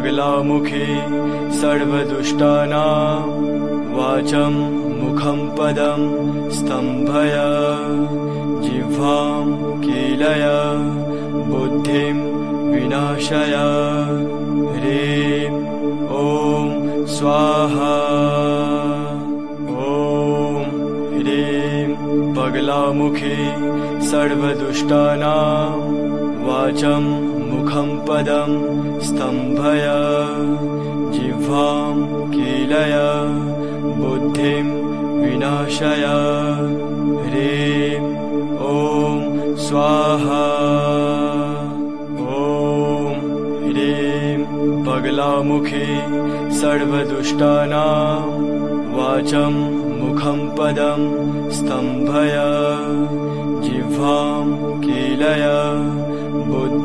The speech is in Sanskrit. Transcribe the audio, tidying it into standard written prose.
पगलामुखी सर्वदुष्टानां वाचं मुखं पदं स्तम्भय जिह्वां कीलय बुद्धिं विनाशय ह्रीं ॐ स्वाहा ॐ ह्रीं पगलामुखी सर्वदुष्टानां वाचं मुखं पदं स्तम्भय जिह्वां कीलय बुद्धिं विनाशय ह्रीं ॐ स्वाहा ॐ ह्रीं पगलामुखी सर्वदुष्टानां वाचं मुखं पदं स्तम्भय जिह्वां कीलय बुद्धि